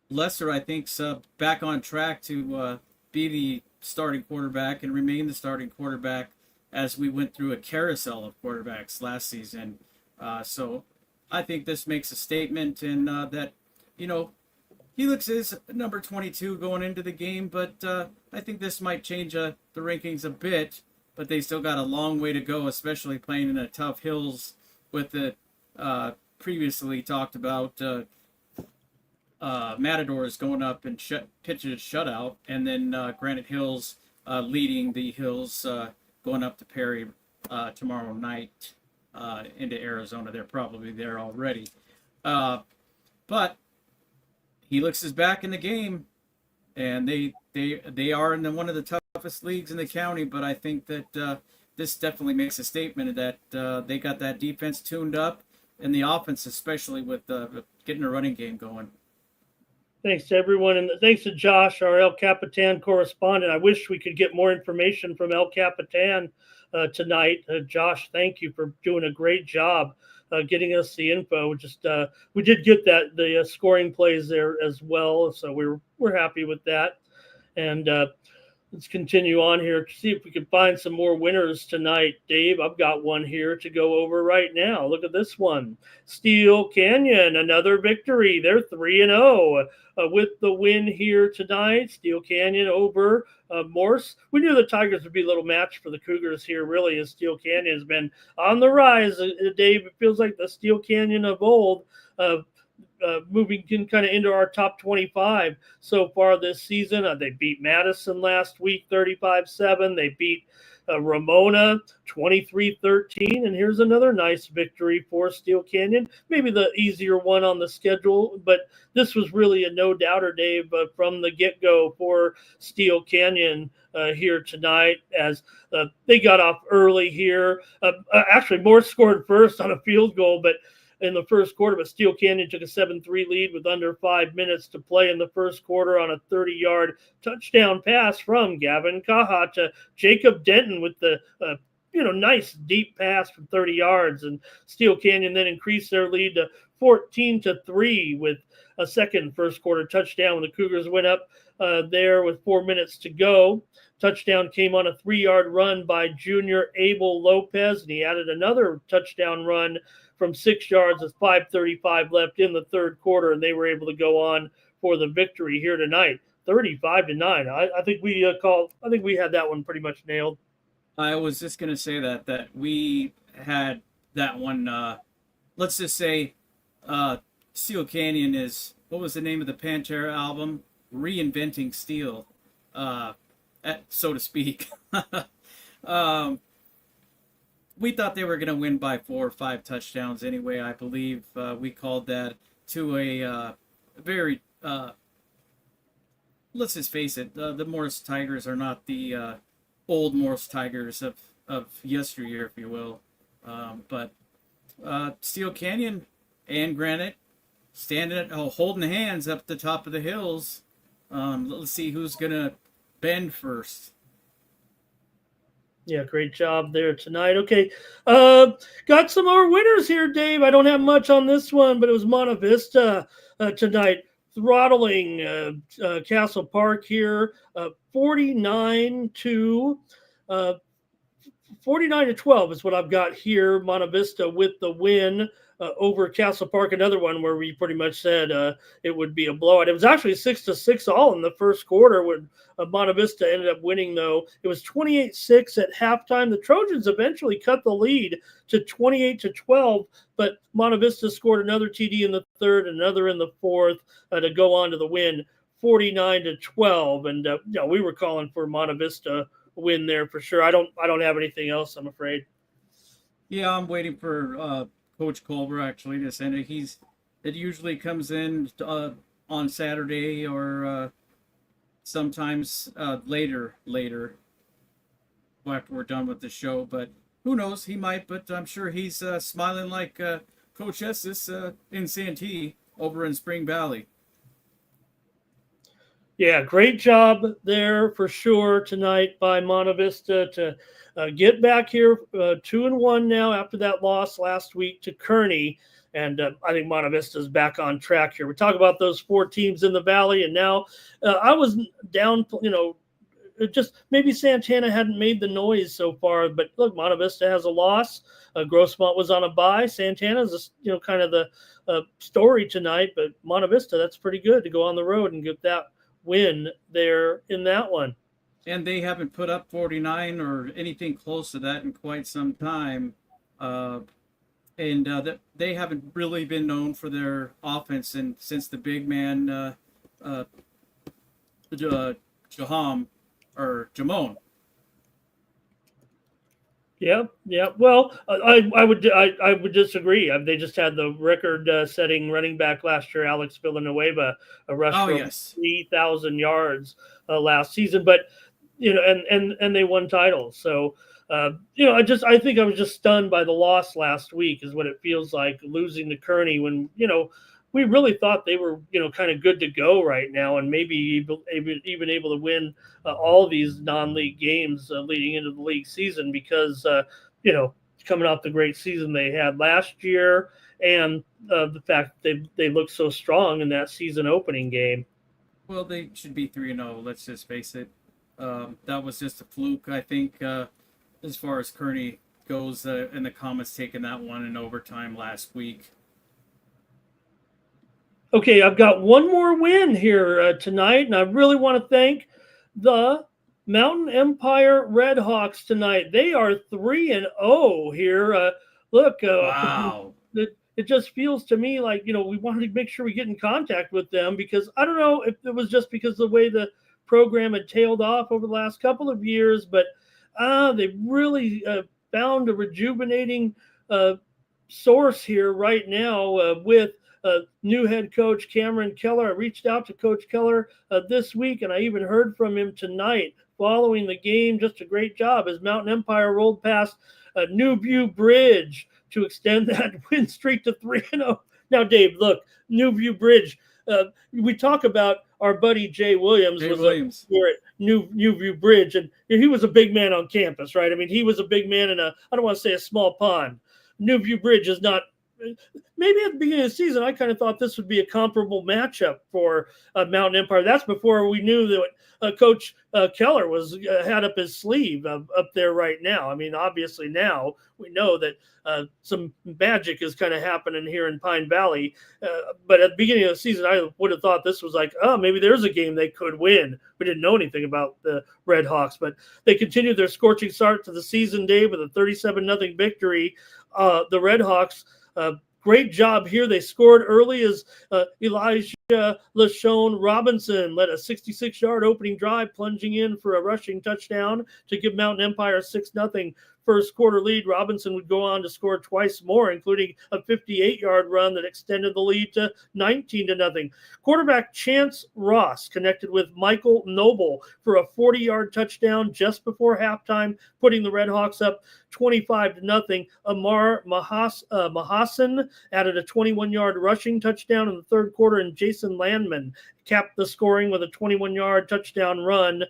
Lester, I think, is back on track to be the starting quarterback and remain the starting quarterback as we went through a carousel of quarterbacks last season. So I think this makes a statement, and that, you know, Helix is number 22 going into the game, but I think this might change the rankings a bit, but they still got a long way to go, especially playing in a tough Hills with the previously talked about Matadors going up and pitches shutout, and then Granite Hills leading the Hills going up to Perry tomorrow night into Arizona. They're probably there already. But Helix is back in the game, and they are in one of the toughest leagues in the county, but I think that this definitely makes a statement that they got that defense tuned up, and the offense, especially with getting a running game going.
Thanks to everyone, and thanks to Josh, our El Capitan correspondent. I wish we could get more information from El Capitan tonight. Josh, thank you for doing a great job getting us the info. We did get the scoring plays there as well, so we're happy with that. And let's continue on here to see if we can find some more winners tonight. Dave, I've got one here to go over right now. Look at this one. Steel Canyon, another victory. They're 3-0 with the win here tonight. Steel Canyon over Morse. We knew the Tigers would be a little match for the Cougars here, really, as Steel Canyon has been on the rise. Dave, it feels like the Steel Canyon of old. Moving kind of into our top 25 so far this season. They beat Madison last week 35-7. They beat Ramona 23-13. And here's another nice victory for Steel Canyon. Maybe the easier one on the schedule, but this was really a no-doubter, Dave, from the get-go for Steel Canyon here tonight as they got off early here. Actually, Morse scored first on a field goal, but in the first quarter, but Steel Canyon took a 7-3 lead with under 5 minutes to play in the first quarter on a 30-yard touchdown pass from Gavin Kaha to Jacob Denton with the nice deep pass from 30 yards. And Steel Canyon then increased their lead to 14-3 with a second first quarter touchdown when the Cougars went up there with 4 minutes to go. Touchdown came on a 3-yard run by junior Abel Lopez, and he added another touchdown run from 6 yards with 5:35 left in the third quarter, and they were able to go on for the victory here tonight, 35-9. I think we had that one pretty much nailed.
I was just gonna say that we had that one. Let's just say, Steel Canyon is, what was the name of the Pantera album? Reinventing Steel, so to speak. We thought they were going to win by 4 or 5 touchdowns anyway. I believe we called that to a very, let's just face it, the Morris Tigers are not the old Morris Tigers of yesteryear, if you will. But Steel Canyon and Granite standing, holding hands up the top of the hills. Let's see who's going to bend first.
Yeah, great job there tonight. Okay, got some more winners here, Dave. I don't have much on this one, but it was Monta Vista tonight, throttling Castle Park here, 49-12 is what I've got here. Monta Vista with the win over Castle Park, another one where we pretty much said it would be a blowout. It was actually 6-6 all in the first quarter when Monta Vista ended up winning, though. It was 28-6 at halftime. The Trojans eventually cut the lead to 28-12, but Monta Vista scored another TD in the third, another in the fourth to go on to the win, 49-12. And we were calling for Monta Vista win there for sure. I don't have anything else, I'm afraid.
Yeah, I'm waiting for Coach Culver actually to send it. It usually comes in on Saturday or sometimes later after we're done with the show. But who knows? He might. But I'm sure he's smiling like Coach Estes in Santee over in Spring Valley.
Yeah, great job there for sure tonight by Monta Vista to get back here 2-1 now after that loss last week to Kearney. And I think Monta Vista is back on track here. We talk about those 4 teams in the Valley, and now I was down, just maybe Santana hadn't made the noise so far. But look, Monta Vista has a loss. Grossmont was on a bye. Santana's, kind of the story tonight. But Monta Vista, that's pretty good to go on the road and get that win there in that one.
And they haven't put up 49 or anything close to that in quite some time. And they haven't really been known for their offense since the big man, Jamon.
Yeah. Well, I would disagree. They just had the record-setting running back last year, Alex Villanueva, a rush for 3,000 yards last season. But and they won titles. So I think I was just stunned by the loss last week, is what it feels like, losing to Kearney when we really thought they were kind of good to go right now, and maybe even able to win all these non-league games leading into the league season because coming off the great season they had last year and the fact that they looked so strong in that season opening game.
Well, they should be 3-0. Let's just face it. That was just a fluke, I think, as far as Kearney goes, and the Comets taking that one in overtime last week.
Okay, I've got one more win here tonight, and I really want to thank the Mountain Empire Redhawks tonight. They are 3-0 here. Look,
Wow.
it just feels to me like, we wanted to make sure we get in contact with them, because I don't know if it was just because of the way the program had tailed off over the last couple of years, but they really found a rejuvenating source here right now with new head coach Cameron Keller. I reached out to Coach Keller this week, and I even heard from him tonight following the game. Just a great job as Mountain Empire rolled past New View Bridge to extend that win streak to 3-0. Now, Dave, look, New View Bridge. We talk about our buddy Jay Williams here at New View Bridge, and he was a big man on campus, right? I mean, he was a big man in I don't want to say a small pond. New View Bridge is not. Maybe at the beginning of the season, I kind of thought this would be a comparable matchup for Mountain Empire. That's before we knew that Coach Keller was had up his sleeve up there right now. I mean, obviously now we know that some magic is kind of happening here in Pine Valley. But at the beginning of the season, I would have thought this was like, oh, maybe there's a game they could win. We didn't know anything about the Red Hawks, but they continued their scorching start to the season, Dave, with a 37-0 victory. The Red Hawks, great job here. They scored early as Elijah LaShawn Robinson led a 66-yard opening drive, plunging in for a rushing touchdown to give Mountain Empire a 6-0 first quarter lead. Robinson would go on to score twice more, including a 58-yard run that extended the lead to 19-0. Quarterback Chance Ross connected with Michael Noble for a 40-yard touchdown just before halftime, putting the Red Hawks up 25-0. Amar Mahassan added a 21-yard rushing touchdown in the third quarter, and Jason Landman capped the scoring with a 21-yard touchdown run,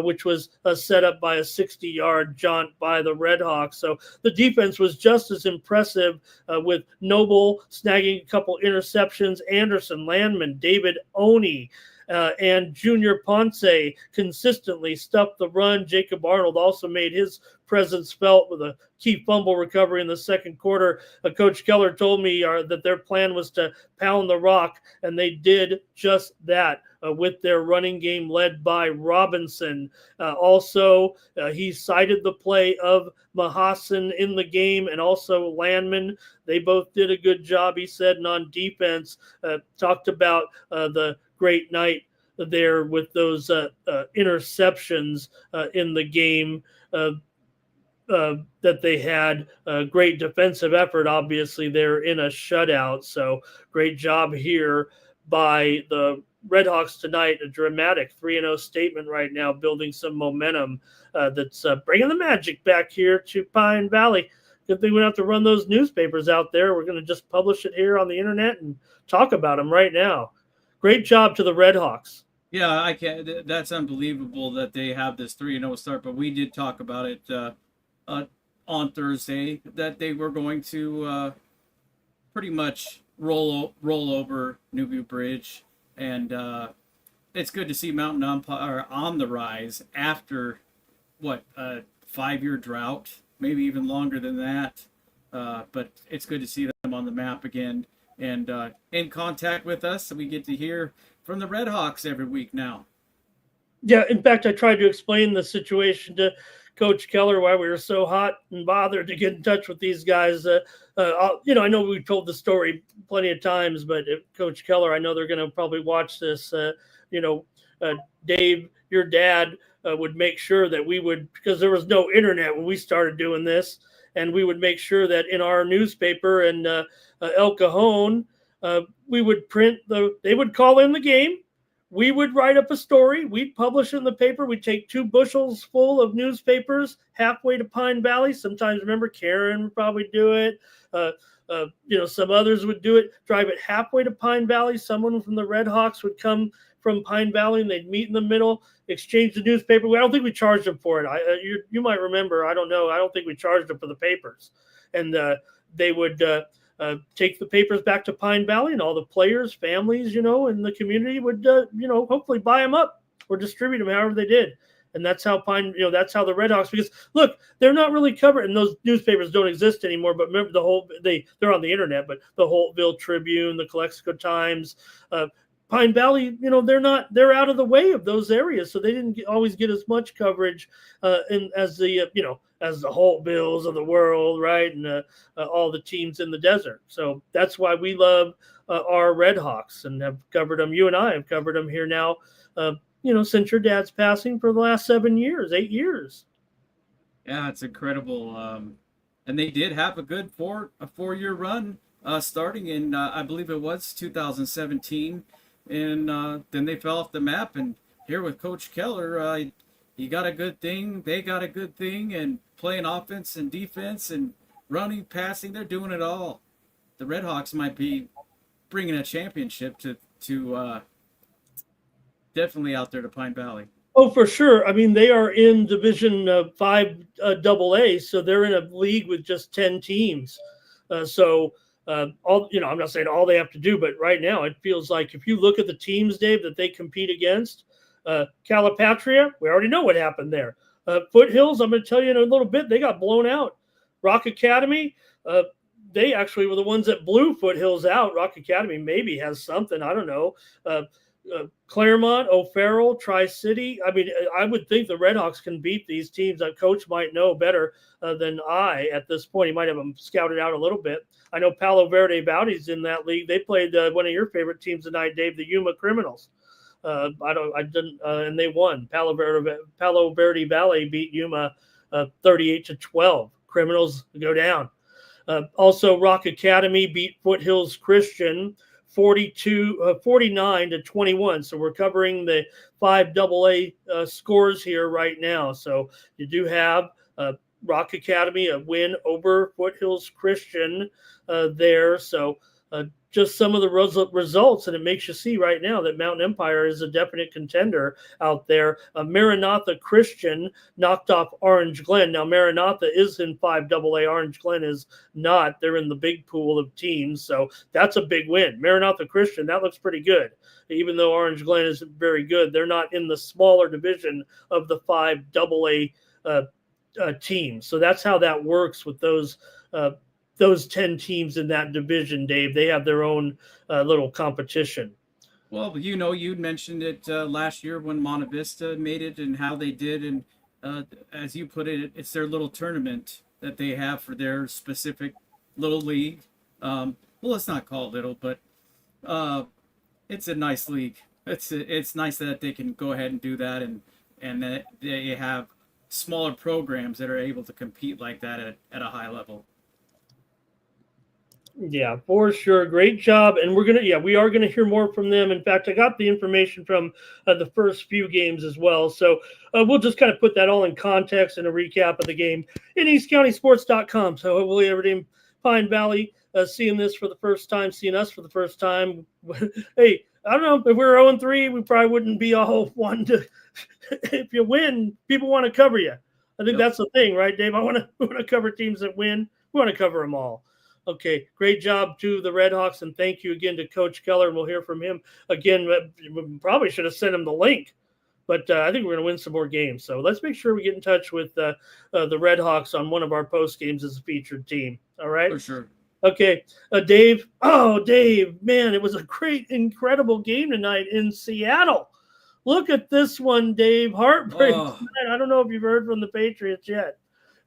which was set up by a 60-yard jaunt by the Red Hawks. So the defense was just as impressive, with Noble snagging a couple interceptions, Anderson, Landman, David Oney, and Junior Ponce consistently stuffed the run. Jacob Arnold also made his presence felt with a key fumble recovery in the second quarter. Coach Keller told me that their plan was to pound the rock, and they did just that with their running game led by Robinson. Also, he cited the play of Mahassan in the game and also Landman. They both did a good job, he said, and on defense, talked about the great night there with those interceptions in the game that they had. A great defensive effort. Obviously, they're in a shutout, so great job here by the Redhawks tonight. A dramatic 3-0 statement right now, building some momentum that's bringing the magic back here to Pine Valley. Good thing we don't have to run those newspapers out there. We're going to just publish it here on the internet and talk about them right now. Great job to the Redhawks.
Yeah, I can't. That's unbelievable that they have this 3-0 start. But we did talk about it on Thursday that they were going to pretty much roll over New View Bridge, and it's good to see Mountain Empire on the rise after a 5-year drought, maybe even longer than that. But it's good to see them on the map again and in contact with us. So we get to hear from the Red Hawks every week now.
Yeah, in fact, I tried to explain the situation to Coach Keller why we were so hot and bothered to get in touch with these guys. I know we've told the story plenty of times, but Coach Keller, I know they're going to probably watch this. Dave, your dad would make sure that we would, because there was no internet when we started doing this, and we would make sure that in our newspaper in El Cajon, we would print they would call in the game. We would write up a story. We'd publish it in the paper. We'd take 2 bushels full of newspapers halfway to Pine Valley. Sometimes, remember, Karen would probably do it. Some others would do it. Drive it halfway to Pine Valley. Someone from the Red Hawks would come from Pine Valley, and they'd meet in the middle, exchange the newspaper. I don't think we charged them for it. You might remember. I don't know. I don't think we charged them for the papers. And they would take the papers back to Pine Valley, and all the players, families, in the community would, hopefully buy them up or distribute them however they did. And that's how that's how the Red Hawks, because look, they're not really covered, and those newspapers don't exist anymore. But remember they're on the internet, but the Holtville Tribune, the Calexico Times, Pine Valley, they're out of the way of those areas, so they didn't always get as much coverage as the as the Holtvilles of the world, right, and all the teams in the desert. So that's why we love our Red Hawks and have covered them. You and I have covered them here now. Since your dad's passing for the last 8 years.
Yeah, it's incredible. And they did have a 4-year run starting in, I believe it was 2017. And then they fell off the map. And here with Coach Keller, you got a good thing. They got a good thing. And playing offense and defense and running, passing, they're doing it all. The Red Hawks might be bringing a championship to definitely out there to Pine Valley.
Oh, for sure. I mean, they are in Division 5 AA, so they're in a league with just 10 teams. I'm not saying all they have to do, but right now it feels like if you look at the teams, Dave, that they compete against, Calipatria, we already know what happened there. Foothills, I'm going to tell you in a little bit, they got blown out. Rock Academy, they actually were the ones that blew Foothills out. Rock Academy maybe has something, I don't know. Claremont, O'Farrell, Tri-City. I mean, I would think the Red Hawks can beat these teams. That coach might know better than I at this point. He might have them scouted out a little bit. I know Palo Verde Valley's in that league. They played one of your favorite teams tonight, Dave, the Yuma Criminals. And they won. Palo Verde Valley beat Yuma 38-12. Criminals go down. Also, Rock Academy beat Foothills Christian 49-21. So we're covering the 5 AA scores here right now. So you do have Rock Academy a win over Foothills Christian there. So just some of the results, and it makes you see right now that Mountain Empire is a definite contender out there. Maranatha Christian knocked off Orange Glen. Now, Maranatha is in 5 AA. Orange Glen is not. They're in the big pool of teams, so that's a big win. Maranatha Christian, that looks pretty good. Even though Orange Glen isn't very good, they're not in the smaller division of the 5 AA teams. So that's how that works with those 10 teams in that division, Dave. They have their own little competition.
Well, you mentioned it last year when Monte Vista made it and how they did. And as you put it, it's their little tournament that they have for their specific little league. Well, let's not call it little, but it's a nice league. It's nice that they can go ahead and do that, and that they have smaller programs that are able to compete like that at a high level.
Yeah, for sure. Great job. And we are going to hear more from them. In fact, I got the information from the first few games as well. So we'll just kind of put that all in context and a recap of the game in EastCountySports.com. So hopefully everybody in Pine Valley seeing this for the first time, seeing us for the first time. Hey, I don't know, if we were 0-3, we probably wouldn't be all wanting to. If you win, people want to cover you. I think that's the thing, right, Dave? We want to cover teams that win. We want to cover them all. Okay, great job to the Red Hawks, and thank you again to Coach Keller, and we'll hear from him again. We probably should have sent him the link, but I think we're going to win some more games. So let's make sure we get in touch with the Red Hawks on one of our post games as a featured team. All right?
For sure.
Okay, Dave. Oh, Dave, man, it was a great, incredible game tonight in Seattle. Look at this one, Dave. Heartbreak. Oh. I don't know if you've heard from the Patriots yet,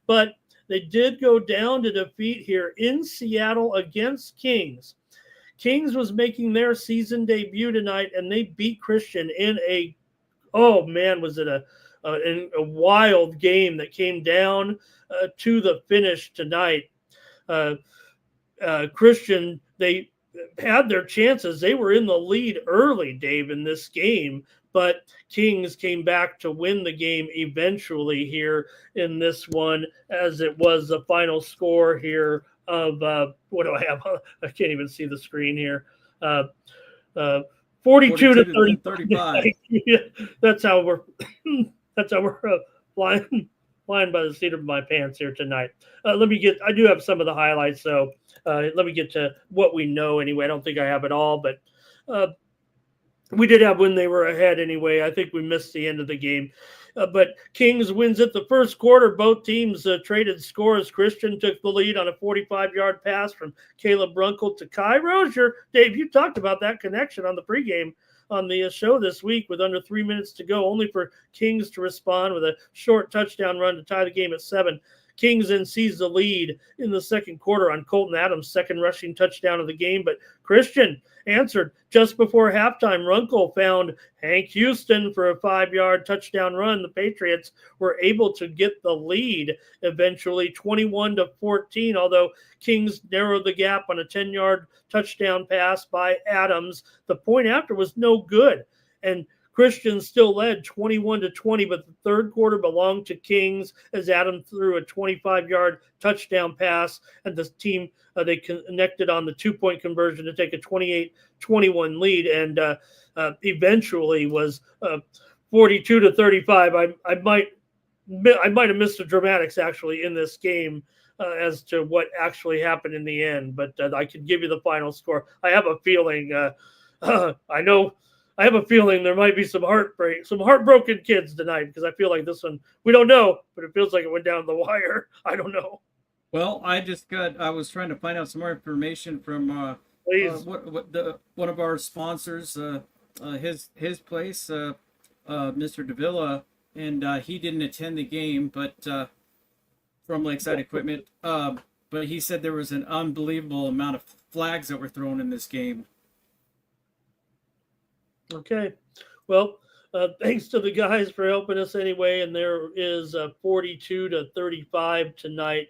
but they did go down to defeat here in Seattle against Kings. Kings was making their season debut tonight, and they beat Christian in was it a wild game that came down to the finish tonight. Christian, they had their chances. They were in the lead early, Dave, in this game, but Kings came back to win the game eventually here in this one, as it was the final score here of what do I have? I can't even see the screen here. 42 to 35. That's how we're flying by the seat of my pants here tonight. I do have some of the highlights, so let me get to what we know anyway. I don't think I have it all, but we did have when they were ahead anyway. I think we missed the end of the game. But Kings wins it the first quarter. Both teams traded scores. Christian took the lead on a 45-yard pass from Caleb Runkle to Kai Rozier. Dave, you talked about that connection on the pregame on the show this week with under 3 minutes to go, only for Kings to respond with a short touchdown run to tie the game at 7. Kings then seize the lead in the second quarter on Colton Adams' second rushing touchdown of the game, but Christian answered just before halftime. Runkle found Hank Houston for a 5-yard touchdown run. The Patriots were able to get the lead eventually 21-14, although Kings narrowed the gap on a 10-yard touchdown pass by Adams. The point after was no good, and Christian still led 21-20, but the third quarter belonged to Kings as Adam threw a 25-yard touchdown pass, and the team they connected on the 2-point conversion to take a 28-21 lead, and eventually was 42-35. I might have missed the dramatics actually in this game as to what actually happened in the end, but I can give you the final score. I have a feeling. I have a feeling there might be some heartbroken kids tonight, because I feel like this one, we don't know, but it feels like it went down the wire. I don't know.
Well, I was trying to find out some more information from one of our sponsors, his place, Mr. Davila, and he didn't attend the game, but from Lakeside Equipment, but he said there was an unbelievable amount of flags that were thrown in this game.
Okay. Well, thanks to the guys for helping us anyway. And there is 42-35 tonight.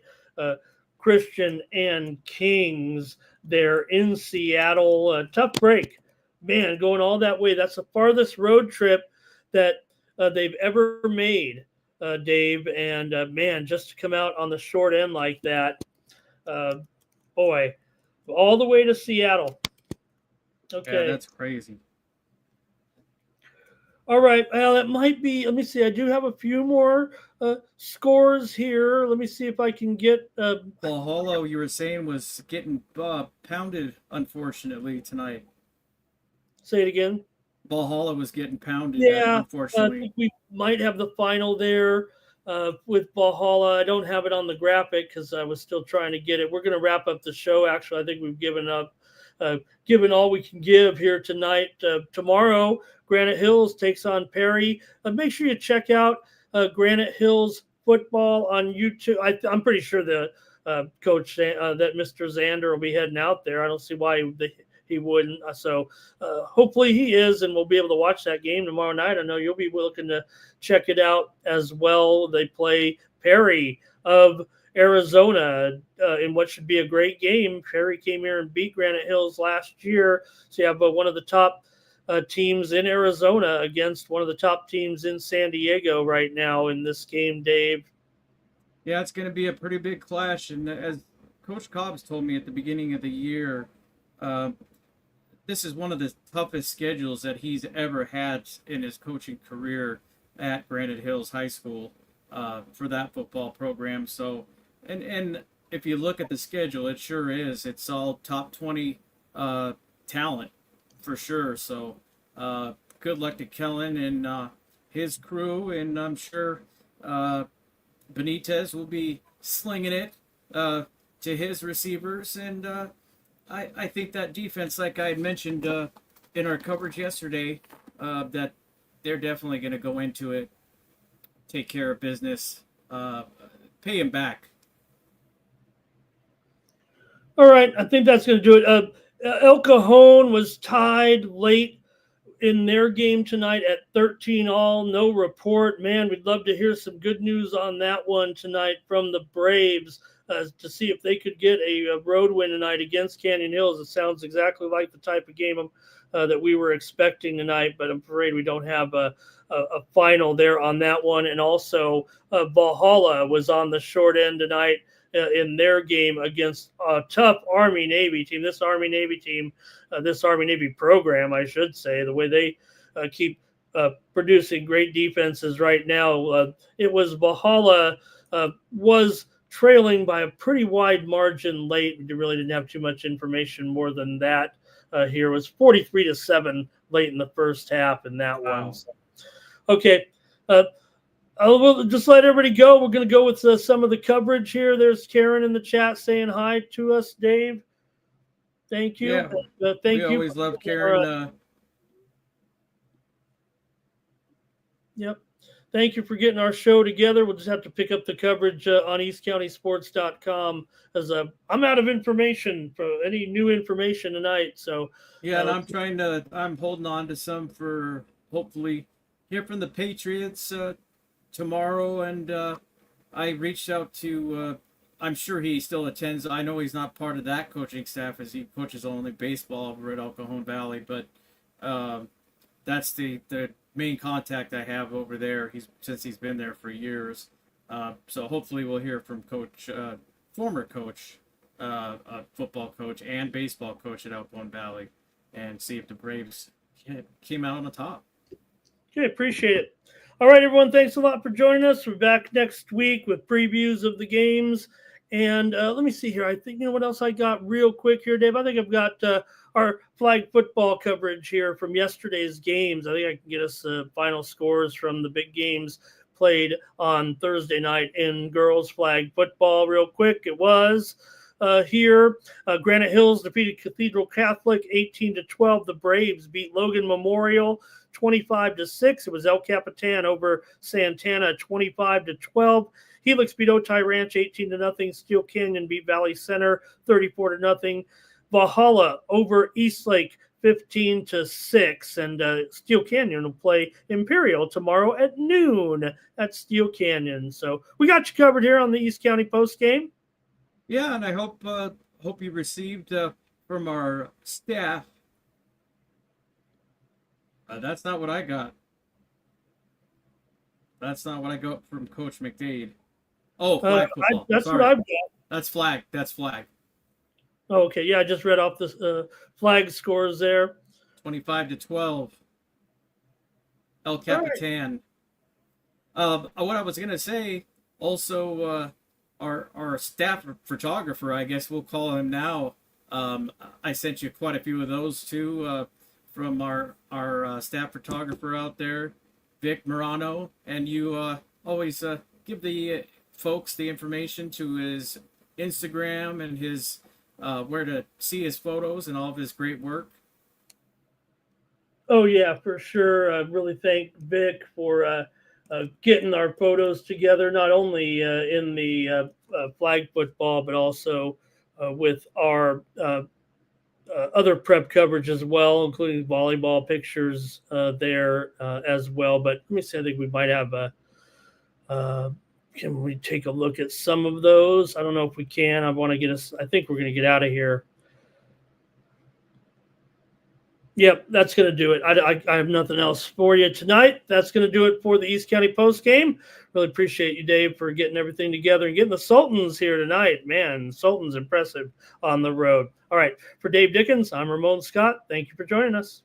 Christian and Kings there in Seattle. Tough break. Man, going all that way. That's the farthest road trip that they've ever made, Dave. And man, just to come out on the short end like that, boy, all the way to Seattle. Okay.
Yeah, that's crazy.
All right. Well, it might be. Let me see. I do have a few more scores here. Let me see if I can get.
Valhalla, you were saying, was getting pounded, unfortunately, tonight.
Say it again.
Valhalla was getting pounded,
unfortunately. I think we might have the final there with Valhalla. I don't have it on the graphic because I was still trying to get it. We're going to wrap up the show. Actually, I think we've given all we can give here tonight. Tomorrow, Granite Hills takes on Perry. Make sure you check out Granite Hills football on YouTube. I'm pretty sure the coach that Mr. Zander will be heading out there. I don't see why he wouldn't. So hopefully he is, and we'll be able to watch that game tomorrow night. I know you'll be looking to check it out as well. They play Perry of Arizona in what should be a great game. Perry came here and beat Granite Hills last year. So you have one of the top teams in Arizona against one of the top teams in San Diego right now in this game, Dave.
Yeah, it's going to be a pretty big clash. And as Coach Cobbs told me at the beginning of the year, this is one of the toughest schedules that he's ever had in his coaching career at Granite Hills High School for that football program. So, and if you look at the schedule, it sure is. It's all top 20 talent for sure. So good luck to Kellen and his crew. And I'm sure Benitez will be slinging it to his receivers. And I think that defense, like I had mentioned in our coverage yesterday, that they're definitely going to go into it, take care of business, pay him back.
All right, I think that's going to do it. El Cajon was tied late in their game tonight at 13-all. No report. Man, we'd love to hear some good news on that one tonight from the Braves to see if they could get a road win tonight against Canyon Hills. It sounds exactly like the type of game that we were expecting tonight, but I'm afraid we don't have a final there on that one. And also Valhalla was on the short end tonight in their game against a tough Army-Navy team. This Army-Navy team, this Army-Navy program, I should say, the way they keep producing great defenses right now. It was Valhalla was trailing by a pretty wide margin late. We really didn't have too much information more than that. Here it was 43-7 late in the first half in that one. So, okay. We'll just let everybody go. We're going to go with some of the coverage here. There's Karen in the chat saying hi to us, Dave. Thank you.
Yeah,
thank
we
you.
always love Karen.
Yep. Thank you for getting our show together. We'll just have to pick up the coverage on eastcountysports.com as I'm out of information for any new information tonight. So
yeah, and I'm holding on to some for hopefully hear from the Patriots tomorrow. And I reached out to, I'm sure he still attends. I know he's not part of that coaching staff as he coaches only baseball over at El Cajon Valley, but that's the main contact I have over there. Since he's been there for years. So hopefully we'll hear from coach, former coach, football coach and baseball coach at El Cajon Valley, and see if the Braves came out on the top.
Okay, appreciate it. All right, everyone, thanks a lot for joining us. We're back next week with previews of the games. And let me see here. I think, what else I got real quick here, Dave? I think I've got our flag football coverage here from yesterday's games. I think I can get us the final scores from the big games played on Thursday night in girls flag football real quick. It was here. Granite Hills defeated Cathedral Catholic 18-12. The Braves beat Logan Memorial 25-6. It was El Capitan over Santana 25-12. Helix beat Otay Ranch 18-0. Steel Canyon beat Valley Center 34-0. Valhalla over Eastlake 15-6. And Steel Canyon will play Imperial tomorrow at noon at Steel Canyon. So we got you covered here on the East County Post Game.
Yeah, and I hope you received from our staff. That's not what I got. That's not what I got from Coach McDade. Oh, flag football.
That's
Sorry.
what I've got.
That's flag. That's flag.
Oh, okay, yeah, I just read off the flag scores there.
25-12. El Capitan. What I was gonna say, also, our staff photographer, I guess we'll call him now. I sent you quite a few of those too from our staff photographer out there, Vic Morano, and you always give the folks the information to his Instagram and his where to see his photos and all of his great work.
Oh yeah, for sure. I really thank Vic for getting our photos together, not only in the flag football, but also with our other prep coverage as well, including volleyball pictures there as well. But let me see, I think we might have can we take a look at some of those? I don't know if we can. I think we're going to get out of here. Yep, that's going to do it. I have nothing else for you tonight. That's going to do it for the East County Post Game. Really appreciate you, Dave, for getting everything together and getting the Sultans here tonight. Man, Sultans impressive on the road. All right, for Dave Dickens, I'm Ramon Scott. Thank you for joining us.